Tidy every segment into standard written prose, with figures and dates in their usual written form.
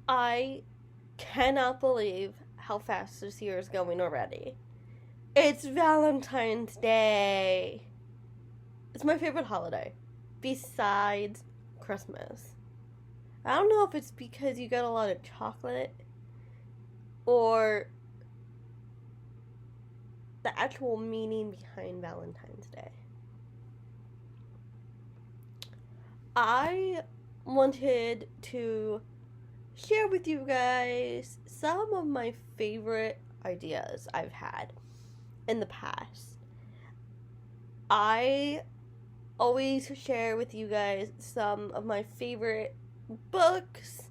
I cannot believe how fast this year is going already. It's Valentine's Day. It's my favorite holiday, besides Christmas. I don't know if it's because you get a lot of chocolate or the actual meaning behind Valentine's Day. I wanted to share with you guys some of my favorite ideas I've had in the past. I always share with you guys some of my favorite books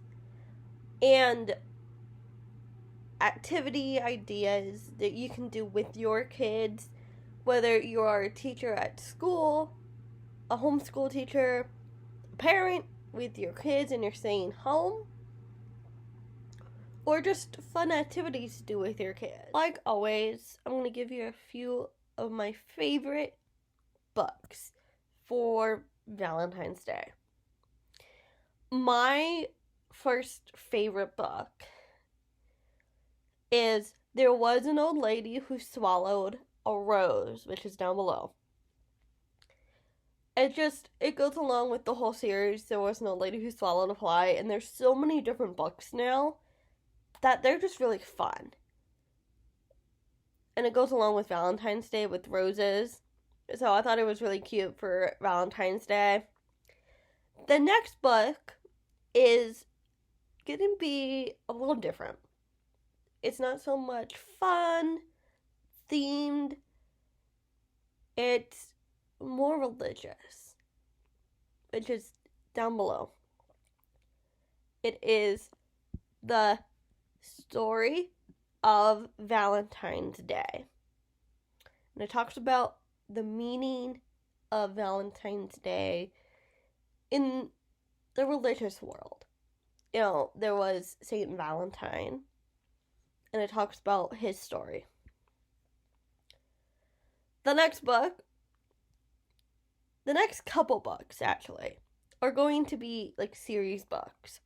and activity ideas that you can do with your kids, whether you are a teacher at school, a homeschool teacher, a parent with your kids and you're staying home, or just fun activities to do with your kids. Like always, I'm going to give you a few of my favorite books for Valentine's Day. My first favorite book is There Was an Old Lady Who Swallowed a Rose, which is down below. It goes along with the whole series, There Was an Old Lady Who Swallowed a Fly, and there's so many different books now that they're just really fun. And it goes along with Valentine's Day with roses. So I thought it was really cute for Valentine's Day. The next book is going to be a little different. It's not so much fun, themed. It's more religious, which is down below. It is The Story of Valentine's Day. And it talks about the meaning of Valentine's Day in the religious world. You know, there was Saint Valentine, and it talks about his story. The next couple books, actually, are going to be like series books.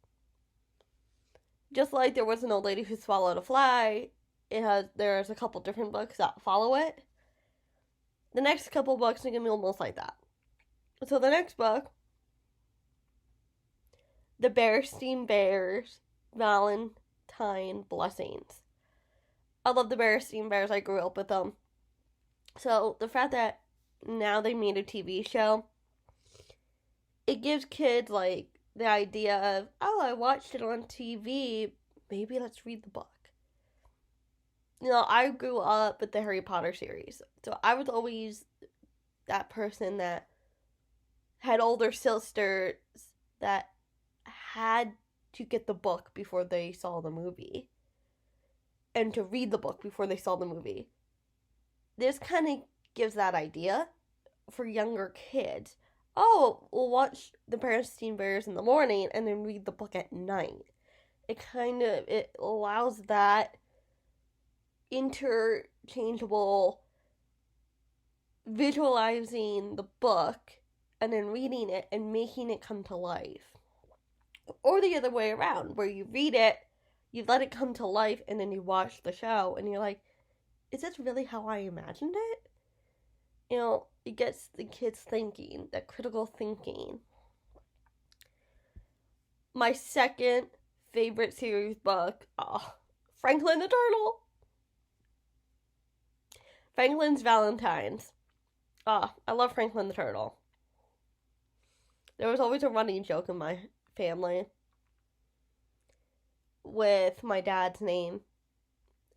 Just like There Was an Old Lady Who Swallowed a Fly, there's a couple different books that follow it. The next couple books are going to be almost like that. So the next book, The Bearstein Bears, Valentine Blessings. I love the Bearstein Bears. I grew up with them. So the fact that now they made a TV show, it gives kids like the idea of, oh, I watched it on TV, maybe let's read the book. You know, I grew up with the Harry Potter series, so I was always that person that had older sisters that had to get the book before they saw the movie, and to read the book before they saw the movie. This kind of gives that idea for younger kids. Oh, we'll watch the Bearstein Bears in the morning and then read the book at night. It allows that interchangeable visualizing the book and then reading it and making it come to life. Or the other way around, where you read it, you let it come to life, and then you watch the show and you're like, is this really how I imagined it? You know, it gets the kids thinking, that critical thinking. My second favorite series book, Franklin the Turtle. Franklin's Valentines. I love Franklin the Turtle. There was always a running joke in my family with my dad's name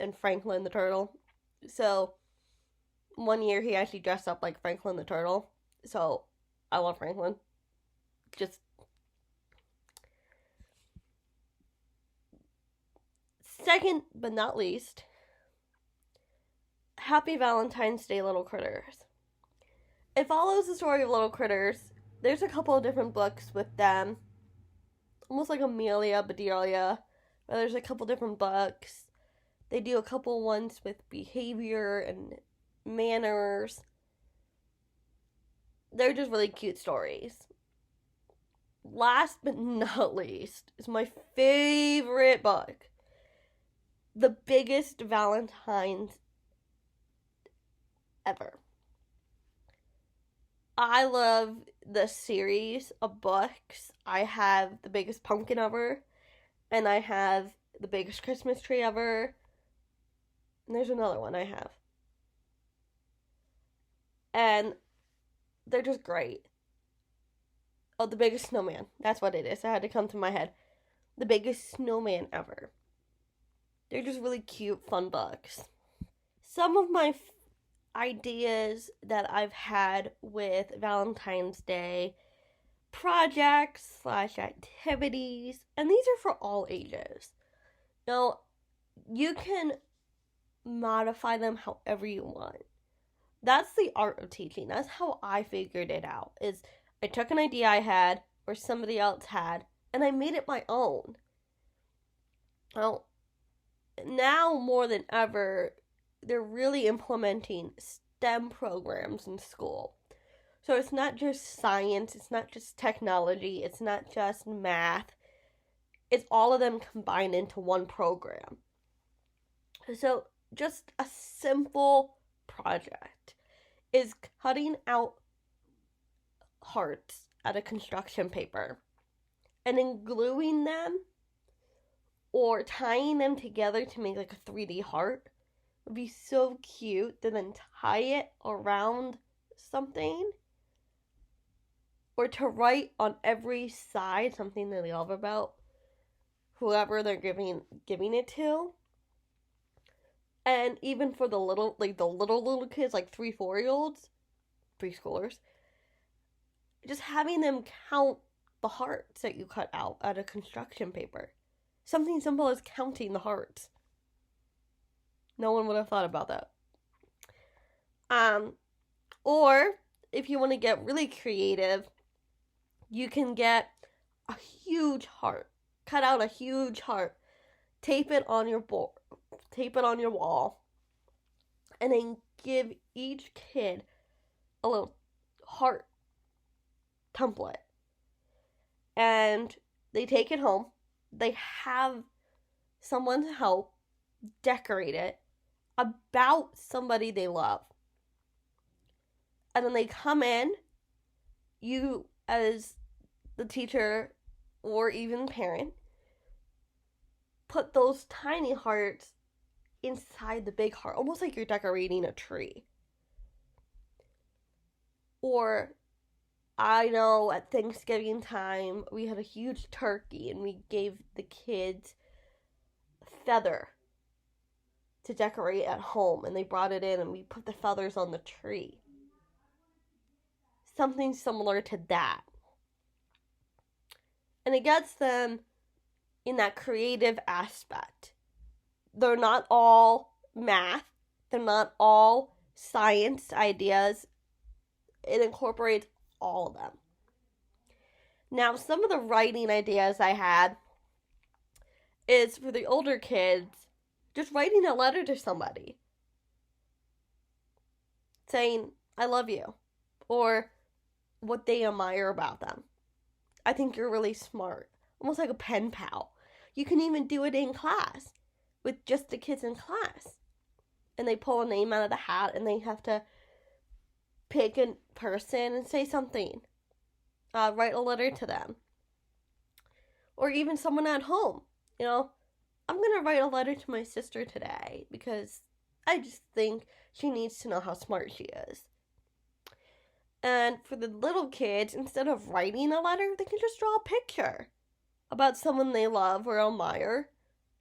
and Franklin the Turtle. So one year he actually dressed up like Franklin the Turtle. So I love Franklin. Just second but not least, Happy Valentine's Day, Little Critters. It follows the story of little critters. There's a couple of different books with them. Almost like Amelia, Bedelia. But there's a couple different books. They do a couple ones with behavior and manners. They're just really cute stories. last but not least is my favorite book, The Biggest Valentines Ever. I love the series of books. I have The Biggest Pumpkin Ever, and I have The Biggest Christmas Tree Ever, and there's another one I have. And they're just great. Oh, The Biggest Snowman. That's what it is. That had to come to my head. The Biggest Snowman Ever. They're just really cute, fun books. Some of my ideas that I've had with Valentine's Day projects / activities, and these are for all ages. Now, you can modify them however you want. That's the art of teaching. That's how I figured it out. Is I took an idea I had or somebody else had, and I made it my own. Well, now more than ever, they're really implementing STEM programs in school. So it's not just science, it's not just technology, it's not just math. It's all of them combined into one program. So just a simple project is cutting out hearts out of construction paper and then gluing them or tying them together to make like a 3D heart. Would be so cute to then tie it around something, or to write on every side something that they love about whoever they're giving it to. And even for the little kids, like 3-4-year-olds, preschoolers, just having them count the hearts that you cut out of construction paper. Something simple as counting the hearts. No one would have thought about that. Or if you want to get really creative, you can get a huge heart. Cut out a huge heart. Tape it on your board. Tape it on your wall. And then give each kid a little heart template. And they take it home. They have someone to help decorate it about somebody they love. And then they come in, you as the teacher or even parent, put those tiny hearts inside the big heart, almost like you're decorating a tree. Or I know at Thanksgiving time, we had a huge turkey and we gave the kids feather to decorate at home, and they brought it in and we put the feathers on the tree. Something similar to that. And it gets them in that creative aspect. They're not all math. They're not all science ideas. It incorporates all of them. Now, some of the writing ideas I had is for the older kids, just writing a letter to somebody saying, I love you, or what they admire about them. I think you're really smart. Almost like a pen pal. You can even do it in class with just the kids in class. And they pull a name out of the hat and they have to pick a person and say something. Write a letter to them. Or even someone at home. You know, I'm going to write a letter to my sister today because I just think she needs to know how smart she is. And for the little kids, instead of writing a letter, they can just draw a picture about someone they love or admire,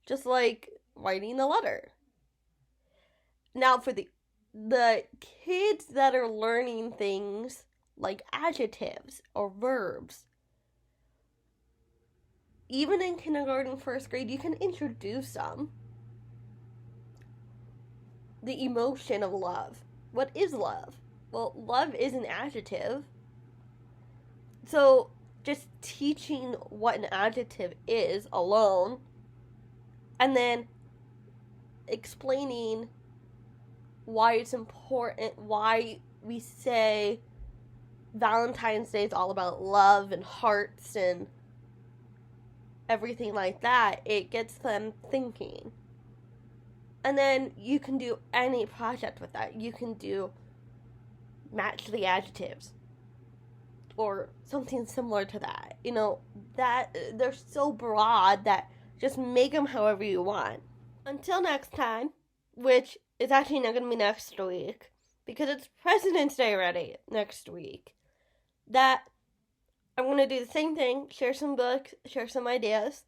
just like writing a letter. Now, for the kids that are learning things like adjectives or verbs, even in kindergarten, first grade, you can introduce them. The emotion of love. What is love? Well, love is an adjective. So, just teaching what an adjective is alone, and then explaining why it's important, why we say Valentine's Day is all about love and hearts and everything like that, it gets them thinking. And then you can do any project with that. You can do match the adjectives or something similar to that. That they're so broad that just make them however you want. Until next time, which is actually not going to be next week because it's President's Day already next week, that I'm going to do the same thing, share some books, share some ideas,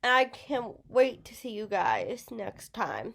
and I can't wait to see you guys next time.